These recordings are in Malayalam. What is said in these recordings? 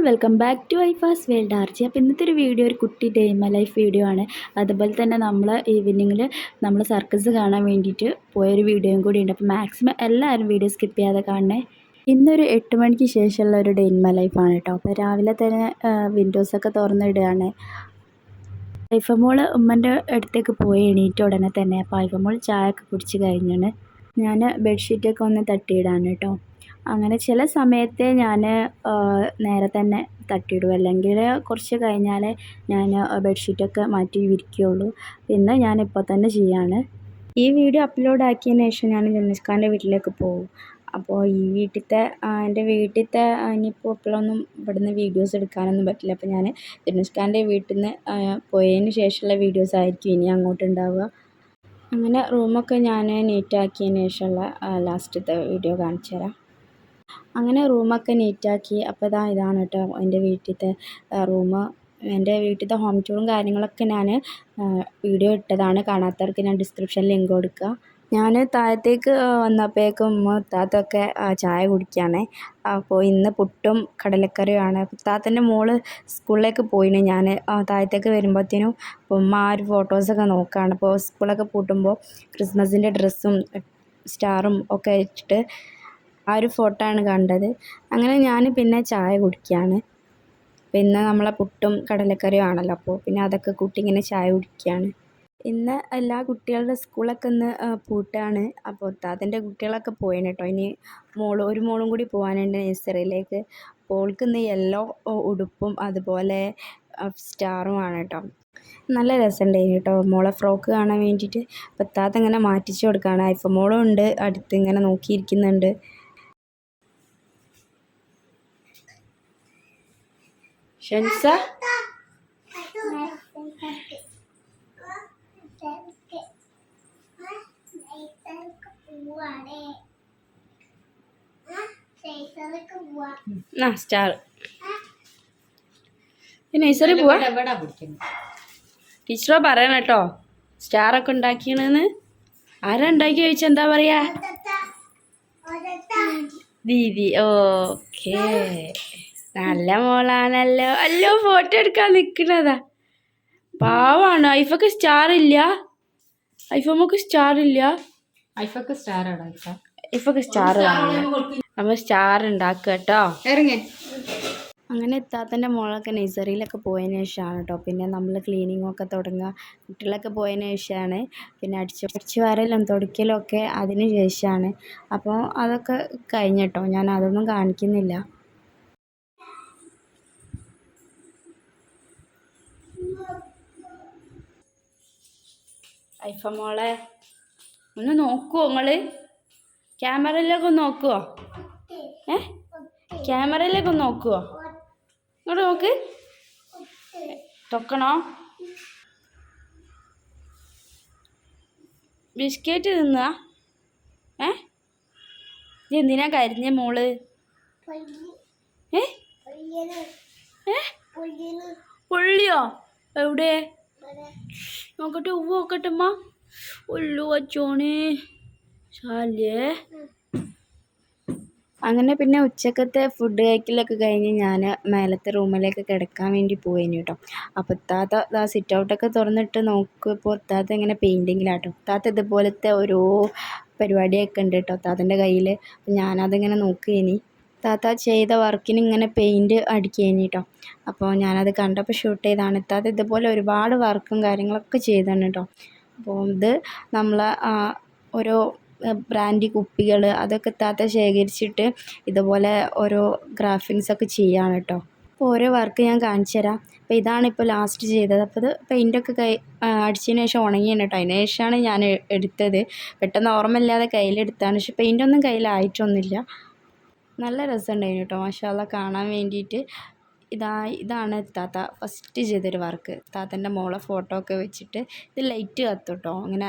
വെൽക്കം ബാക്ക് ടു ഐഫാസ് വേൾഡ് ആർജി. അപ്പോൾ ഇന്നത്തെ ഒരു വീഡിയോ ഒരു കുട്ടി day in my life video ആണ്. അതുപോലെ തന്നെ നമ്മൾ ഈവനിങ്ങിൽ നമ്മൾ സർക്കസ് കാണാൻ വേണ്ടിയിട്ട് പോയൊരു വീഡിയോയും കൂടി ഉണ്ട്. അപ്പോൾ മാക്സിമം എല്ലാവരും വീഡിയോ സ്കിപ്പ് ചെയ്യാതെ കാണണേ. ഇന്നൊരു 8 മണിക്ക് ശേഷമുള്ള ഒരു ഡേ ഇൻ മൈ ലൈഫാണ് കേട്ടോ. അപ്പോൾ രാവിലെ തന്നെ വിൻഡോസൊക്കെ തുറന്നിടുകയാണ്. ഐഫമോൾ ഉമ്മൻ്റെ അടുത്തേക്ക് പോയി എണീറ്റ ഉടനെ തന്നെ. അപ്പോൾ ഐഫമോൾ ചായ ഒക്കെ കുടിച്ച് കഴിഞ്ഞാണ്. ഞാൻ ബെഡ്ഷീറ്റൊക്കെ ഒന്ന് തട്ടിയിടാണ് കേട്ടോ. അങ്ങനെ ചില സമയത്തെ ഞാൻ നേരെ തന്നെ തട്ടിയിടും, അല്ലെങ്കിൽ കുറച്ച് കഴിഞ്ഞാൽ ഞാൻ ബെഡ്ഷീറ്റൊക്കെ മാറ്റി വിരിക്കുകയുള്ളൂ. ഇന്ന് ഞാനിപ്പോൾ തന്നെ ചെയ്യാണ്. ഈ വീഡിയോ അപ്ലോഡ് ആക്കിയതിന് ശേഷം ഞാൻ ജുനൈസ്ഖാൻ്റെ വീട്ടിലേക്ക് പോകും. അപ്പോൾ ഈ എൻ്റെ വീട്ടിലത്തെ ഇനിയിപ്പോൾ ഇപ്പോഴൊന്നും ഇവിടുന്ന് വീഡിയോസ് എടുക്കാനൊന്നും പറ്റില്ല. അപ്പോൾ ഞാൻ ജുനൈസ്ഖാൻ്റെ വീട്ടിൽ നിന്ന് പോയതിന് ശേഷമുള്ള വീഡിയോസ് ആയിരിക്കും ഇനി അങ്ങോട്ട് ഉണ്ടാവുക. അങ്ങനെ റൂമൊക്കെ ഞാൻ നീറ്റാക്കിയതിന് ശേഷമുള്ള ലാസ്റ്റത്തെ വീഡിയോ കാണിച്ചു തരാം. അങ്ങനെ റൂമൊക്കെ നീറ്റാക്കി. അപ്പോൾ ഇതാണ് കേട്ടോ എൻ്റെ വീട്ടിലത്തെ റൂം. എൻ്റെ വീട്ടിലത്തെ ഹോം ടൂറും കാര്യങ്ങളൊക്കെ ഞാൻ വീഡിയോ ഇട്ടതാണ്. കാണാത്തവർക്ക് ഞാൻ ഡിസ്ക്രിപ്ഷനിൽ ലിങ്ക് കൊടുക്കുക. ഞാൻ താഴത്തേക്ക് വന്നപ്പോഴേക്കും താത്തൊക്കെ ചായ കുടിക്കുകയാണ്. അപ്പോൾ ഇന്ന് പുട്ടും കടലക്കറിയുമാണ്. താത്തൻ്റെ മോള് സ്കൂളിലേക്ക് പോയിന്. ഞാൻ താഴത്തേക്ക് വരുമ്പോഴത്തേനും ഉമ്മ ആ ഒരു ഫോട്ടോസൊക്കെ നോക്കുകയാണ്. അപ്പോൾ സ്കൂളൊക്കെ പൂട്ടുമ്പോൾ ക്രിസ്മസിൻ്റെ ഡ്രസ്സും സ്റ്റാറും ഒക്കെ വെച്ചിട്ട് ആ ഒരു ഫോട്ടോ ആണ് കണ്ടത്. അങ്ങനെ ഞാൻ പിന്നെ ചായ കുടിക്കുകയാണ്. പിന്നെ നമ്മളെ പുട്ടും കടലക്കറിയും ആണല്ലോ, അപ്പോൾ പിന്നെ അതൊക്കെ കൂട്ടി ഇങ്ങനെ ചായ കുടിക്കുകയാണ്. ഇന്ന് എല്ലാ കുട്ടികളുടെ സ്കൂളൊക്കെ ഇന്ന് പൂട്ടാണ്. അപ്പോൾ താത്തൻ്റെ കുട്ടികളൊക്കെ പോയിന് കേട്ടോ. ഇനി ഒരു മോളും കൂടി പോകാനുണ്ട് നഴ്സറിയിലേക്ക്. അപ്പോൾ ഓൾക്ക് ഇന്ന് യെല്ലോ ഉടുപ്പും അതുപോലെ സ്റ്റാറുമാണ് കേട്ടോ. നല്ല രസമുണ്ടായിരുന്നു കേട്ടോ മോളെ ഫ്രോക്ക് കാണാൻ വേണ്ടിയിട്ട്. അപ്പോൾ താത്ത ഇങ്ങനെ മാറ്റിച്ചു കൊടുക്കുകയാണ്. ഐഫമോളും ഉണ്ട് അടുത്ത് ഇങ്ങനെ നോക്കിയിരിക്കുന്നുണ്ട്. ഷൻസ സ്റ്റാർ നഴ്സറി പോവാ. ടീച്ചറോ പറയണം കേട്ടോ സ്റ്റാറൊക്കെ ഉണ്ടാക്കിയെന്ന്. ആരാ ഉണ്ടാക്കി ചോദിച്ചാൽ എന്താ പറയാ? ദീദി. ഓക്കേ, നല്ല മോളാണല്ലോ. അല്ലോ ഫോട്ടോ എടുക്കാൻ നിൽക്കുന്നതാ. പാവാണ്. ഐഫക്ക് സ്റ്റാർ ഇല്ല. ഐഫമ്മക്ക് സ്റ്റാർ ഇല്ല. ഐഫക്ക് സ്റ്റാർ നമ്മൾ സ്റ്റാർ ഉണ്ടാക്കുക കേട്ടോ. ഇറങ്ങി. അങ്ങനെ എത്താത്തൻ്റെ മോളൊക്കെ നഴ്സറിയിലൊക്കെ പോയതിന് ശേഷമാണ് കേട്ടോ പിന്നെ നമ്മൾ ക്ലീനിങ്ങൊക്കെ തുടങ്ങുക. കുട്ടികളൊക്കെ പോയതിന് ശേഷമാണ് പിന്നെ അടിച്ചു വാരലും തുടയ്ക്കലും ഒക്കെ അതിന് ശേഷമാണ്. അപ്പോൾ അതൊക്കെ കഴിഞ്ഞിട്ടോ, ഞാൻ അതൊന്നും കാണിക്കുന്നില്ല. ഐഫമോളെ ഒന്ന് നോക്കുമോ നിങ്ങൾ? ക്യാമറയിലേക്ക് ഒന്ന് നോക്കുമോ? ക്യാമറയിലേക്ക് ഒന്ന് നോക്കുമോ? ഇങ്ങോട്ട് നോക്ക്. തൊക്കണോ? ബിസ്ക്കറ്റ് തിന്നുക? ഇത് എന്തിനാ കരിഞ്ഞ മോള്? പൊള്ളിയോ? എവിടെ നോക്കട്ടെ. ഉവ്വ് നോക്കട്ടെ അമ്മ. ഉള്ളു വച്ചോണേ ശാലേ. അങ്ങനെ പിന്നെ ഉച്ചക്കത്തെ ഫുഡ് കഴിക്കലൊക്കെ കഴിഞ്ഞ് ഞാൻ മേലത്തെ റൂമിലേക്ക് കിടക്കാൻ വേണ്ടി പോയിന് കേട്ടോ. അപ്പോൾ താത്ത സിറ്റ് ഔട്ടൊക്കെ തുറന്നിട്ട് നോക്കിയപ്പോൾ താത്ത ഇങ്ങനെ പെയിൻറ്റിങ്ങിലാട്ടോ. താത്ത ഇതുപോലത്തെ ഓരോ പരിപാടിയൊക്കെ ഉണ്ട് കേട്ടോ താത്തൻ്റെ കയ്യിൽ. ഞാനതിങ്ങനെ നോക്കിയിനി. താത്ത ചെയ്ത വർക്കിന് ഇങ്ങനെ പെയിൻറ്റ് അടിക്കുകയാണ് കേട്ടോ. അപ്പോൾ ഞാനത് കണ്ടപ്പോൾ ഷൂട്ട് ചെയ്തതാണ്. താത്ത ഇതുപോലെ ഒരുപാട് വർക്കും കാര്യങ്ങളൊക്കെ ചെയ്തതാണ് കേട്ടോ. അപ്പോൾ ഇത് നമ്മൾ ഓരോ ബ്രാൻഡി കുപ്പികൾ അതൊക്കെ താത്ത ശേഖരിച്ചിട്ട് ഇതുപോലെ ഓരോ ഗ്രാഫിക്സൊക്കെ ചെയ്യാണ് കേട്ടോ. അപ്പോൾ ഓരോ വർക്ക് ഞാൻ കാണിച്ചു തരാം. അപ്പോൾ ഇതാണ് ഇപ്പോൾ ലാസ്റ്റ് ചെയ്തത്. അപ്പോൾ ഇത് പെയിൻറ്റൊക്കെ അടിച്ചതിന് ശേഷം ഉണങ്ങിയാണ് കേട്ടോ. അതിന് ശേഷമാണ് ഞാൻ എടുത്തത്. പെട്ടെന്ന് ഓർമ്മയില്ലാതെ കയ്യിലെടുത്താണ്. പക്ഷെ പെയിൻറ്റൊന്നും കയ്യിലായിട്ടൊന്നുമില്ല. നല്ല രസമുണ്ടായിരുന്നു കേട്ടോ മാഷാ അല്ലാഹ് കാണാൻ വേണ്ടിയിട്ട്. ഇതാണ് താത്ത ഫസ്റ്റ് ചെയ്തൊരു വർക്ക്. താത്തൻ്റെ മോളെ ഫോട്ടോ ഒക്കെ വെച്ചിട്ട് ഇത് ലൈറ്റ് കത്തും കേട്ടോ അങ്ങനെ.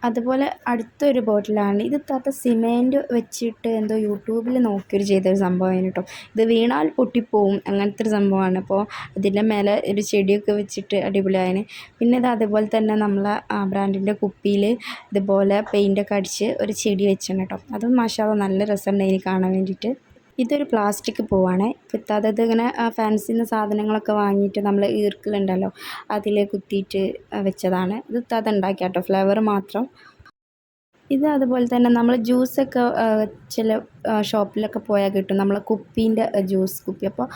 അതുപോലെ അടുത്തൊരു ബോട്ടിലാണ് ഇത്. താത്ത സിമെൻറ്റ് വെച്ചിട്ട് എന്തോ യൂട്യൂബിൽ നോക്കിയൊരു ചെയ്തൊരു സംഭവമാണ് കേട്ടോ. ഇത് വീണാൽ പൊട്ടിപ്പോവും അങ്ങനത്തെ ഒരു സംഭവമാണ്. അപ്പോൾ അതിൻ്റെ മേലെ ഒരു ചെടിയൊക്കെ വെച്ചിട്ട് അടിപൊളിയായതിന്. പിന്നെ ഇത് അതുപോലെ തന്നെ നമ്മളെ ബ്രാൻഡിൻ്റെ കുപ്പിയിൽ ഇതുപോലെ പെയിൻ്റൊക്കെ അടിച്ച് ഒരു ചെടി വെച്ചാണ് കേട്ടോ. അതും മാഷാ അല്ലാഹ് നല്ല രസമുണ്ടായിന് കാണാൻ വേണ്ടിയിട്ട്. ഇതൊരു പ്ലാസ്റ്റിക് പൂവാണ്. ഇത്താത്തത് ഇങ്ങനെ ഫാൻസിന്ന് സാധനങ്ങളൊക്കെ വാങ്ങിയിട്ട് നമ്മൾ ഈർക്കലുണ്ടല്ലോ അതിൽ കുത്തിയിട്ട് വെച്ചതാണ്. ഇത് ഇത്താത്ത ഉണ്ടാക്കിയാട്ടോ, ഫ്ലവർ മാത്രം. ഇത് അതുപോലെ തന്നെ നമ്മൾ ജ്യൂസൊക്കെ ചില ഷോപ്പിലൊക്കെ പോയാൽ കിട്ടും, നമ്മൾ കുപ്പീൻ്റെ ജ്യൂസ് കുപ്പി. അപ്പോൾ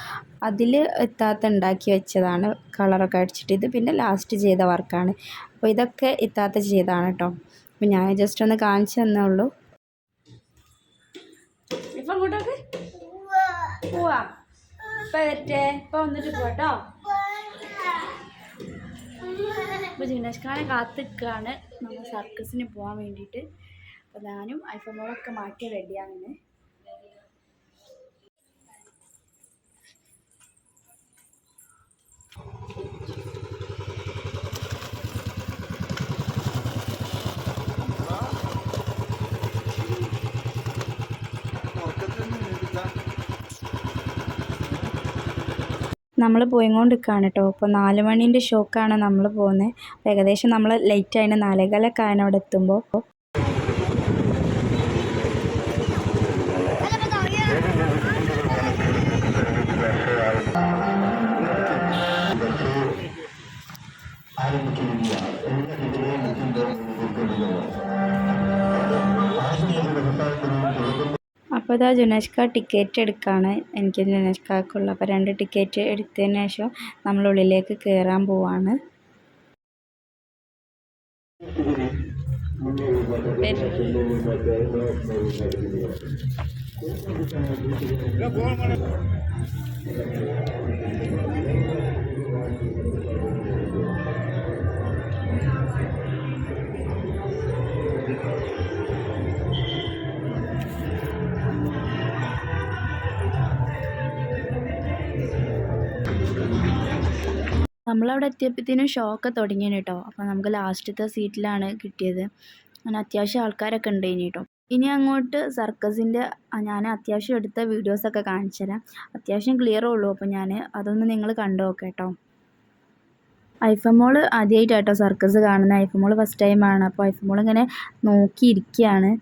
അതിൽ ഇത്താത്ത ഉണ്ടാക്കി വെച്ചതാണ്, കളറൊക്കെ അടിച്ചിട്ട്. ഇത് പിന്നെ ലാസ്റ്റ് ചെയ്ത വർക്കാണ്. അപ്പോൾ ഇതൊക്കെ ഇത്താത്ത ചെയ്തതാണ് കേട്ടോ. അപ്പോൾ ഞാൻ ജസ്റ്റ് ഒന്ന് കാണിച്ചു തന്നേ ഉള്ളൂ. ഇപ്പം അങ്ങോട്ടൊക്കെ പോവാ, ഇപ്പം വരട്ടെ, ഇപ്പം വന്നിട്ട് പോട്ടോ. ഇപ്പോൾ ജിനേഷ്കാനെ കാത്തിക്കാണ് നമ്മൾ സർക്കസിന് പോകാൻ വേണ്ടിയിട്ട്. അപ്പോൾ ഞാനും ഐഫോണുകളൊക്കെ മാറ്റി റെഡിയാണ്. നമ്മൾ പോയിക്കൊണ്ടിരിക്കുകയാണ് കേട്ടോ. ഇപ്പോൾ 4 മണീൻ്റെ ഷോക്കാണ് നമ്മൾ പോകുന്നത്. ഏകദേശം നമ്മൾ ലേറ്റ് ആയിട്ട് 4:15 ആണ് അവിടെ എത്തുമ്പോൾ. അപ്പോൾ ഇതാ ജുനേഷ്ക ടിക്കറ്റ് എടുക്കുകയാണ്, എനിക്ക് ജുനേഷ്കാക്കുള്ള. അപ്പോൾ 2 ടിക്കറ്റ് എടുത്തതിന് ശേഷം നമ്മൾ ഉള്ളിലേക്ക് കയറാൻ പോവാണ്. നമ്മളവിടെ എത്തിയപ്പോഴത്തേനും ഷോക്കെ തുടങ്ങിയാണ് കേട്ടോ. അപ്പോൾ നമുക്ക് ലാസ്റ്റത്തെ സീറ്റിലാണ് കിട്ടിയത്. അങ്ങനെ അത്യാവശ്യം ആൾക്കാരൊക്കെ ഉണ്ടായിന് കേട്ടോ. ഇനി അങ്ങോട്ട് സർക്കസിൻ്റെ ഞാൻ അത്യാവശ്യം എടുത്ത വീഡിയോസൊക്കെ കാണിച്ചു തരാം. അത്യാവശ്യം ക്ലിയർ ഉള്ളൂ, അപ്പോൾ ഞാൻ അതൊന്ന് നിങ്ങൾ കണ്ടു നോക്കാം കേട്ടോ. ഐഫമോൾ ആദ്യമായിട്ടാട്ടോ സർക്കസ് കാണുന്നത്. ഐഫമോൾ ഫസ്റ്റ് ടൈമാണ്. അപ്പോൾ ഐഫമോൾ ഇങ്ങനെ നോക്കിയിരിക്കുകയാണ്.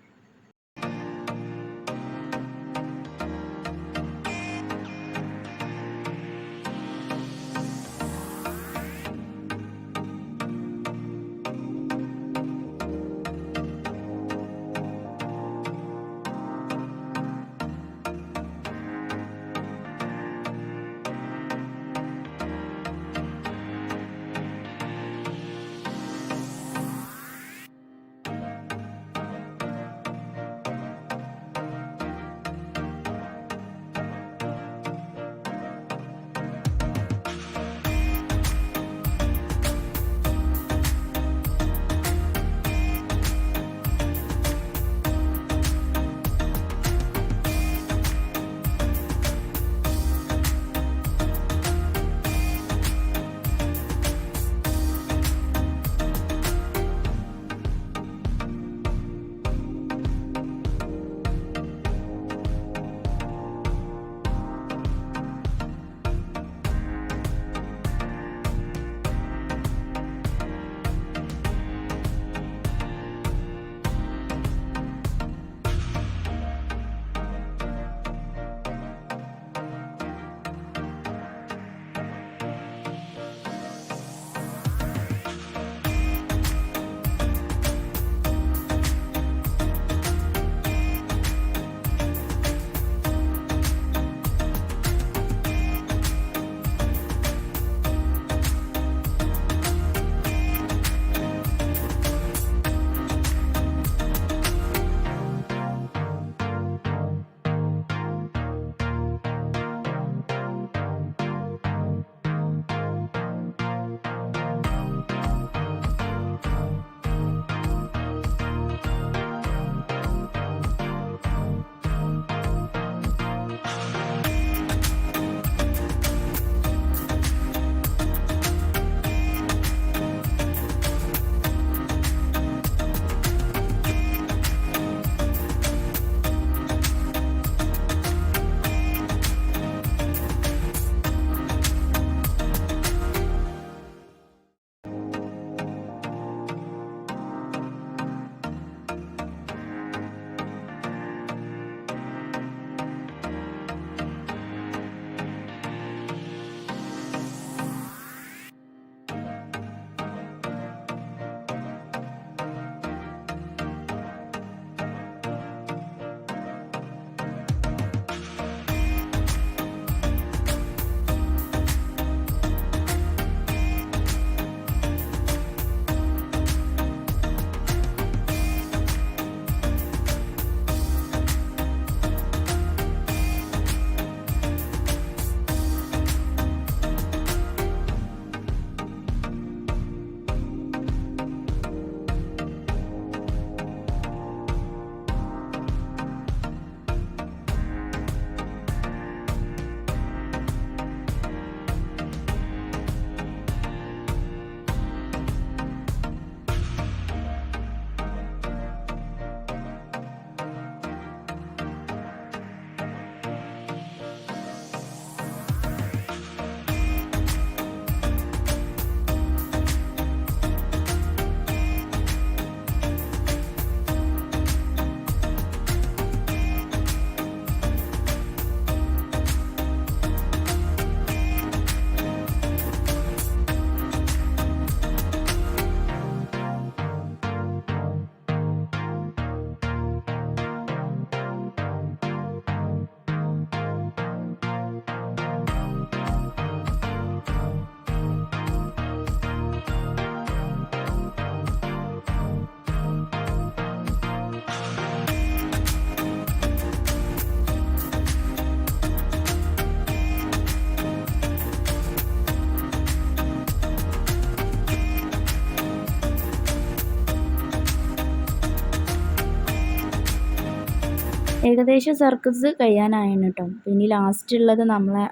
ഏകദേശം സർക്കസ് കഴിയാനായിണ് കേട്ടോ. പിന്നെ ലാസ്റ്റ് ഉള്ളത് നമ്മളെ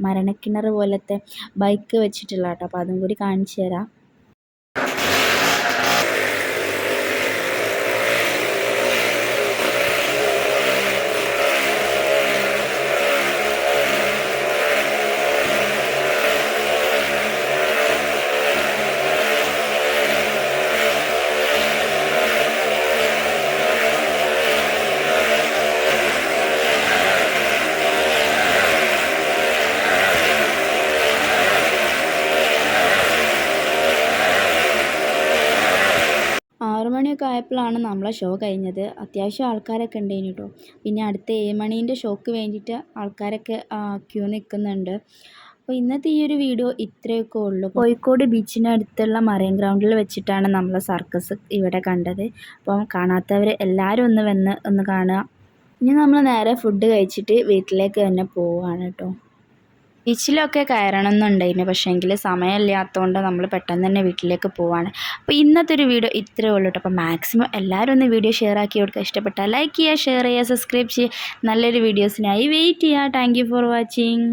മരണക്കിണർ പോലത്തെ ബൈക്ക് വെച്ചിട്ടുള്ള കേട്ടോ. അപ്പോൾ അതും കൂടി കാണിച്ചു തരാം. മണിയൊക്കെ ആയപ്പോഴാണ് നമ്മളെ ഷോ കഴിഞ്ഞത്. അത്യാവശ്യം ആൾക്കാരൊക്കെ ഉണ്ടായിന് കേട്ടോ. പിന്നെ അടുത്ത 7 മണീൻ്റെ ഷോക്ക് വേണ്ടിയിട്ട് ആൾക്കാരൊക്കെ ക്യൂ നിൽക്കുന്നുണ്ട്. അപ്പോൾ ഇന്നത്തെ ഈ ഒരു വീഡിയോ ഇത്രയൊക്കെ ഉള്ളൂ. കോഴിക്കോട് ബീച്ചിനടുത്തുള്ള മറൈൻ ഗ്രൗണ്ടിൽ വെച്ചിട്ടാണ് നമ്മൾ സർക്കസ് ഇവിടെ കണ്ടത്. അപ്പം കാണാത്തവർ എല്ലാവരും ഒന്ന് കാണുക. ഇനി നമ്മൾ നേരെ ഫുഡ് കഴിച്ചിട്ട് വീട്ടിലേക്ക് തന്നെ പോവുകയാണ് കേട്ടോ. ബീച്ചിലൊക്കെ കയറണം എന്നുണ്ടായിരുന്നു, പക്ഷേ എങ്കിൽ സമയമില്ലാത്തതുകൊണ്ട് നമ്മൾ പെട്ടെന്ന് തന്നെ വീട്ടിലേക്ക് പോവാണ്. അപ്പോൾ ഇന്നത്തെ ഒരു വീഡിയോ ഇത്രയേ ഉള്ളൂ കേട്ടോ. അപ്പോൾ മാക്സിമം എല്ലാവരും ഒന്ന് വീഡിയോ ഷെയർ ആക്കി കൊടുക്കുക. ഇഷ്ടപ്പെട്ടാൽ ലൈക്ക് ചെയ്യുക, ഷെയർ ചെയ്യുക, സബ്സ്ക്രൈബ് ചെയ്യുക. നല്ലൊരു വീഡിയോസിനായി വെയിറ്റ് ചെയ്യുക. Thank you for watching.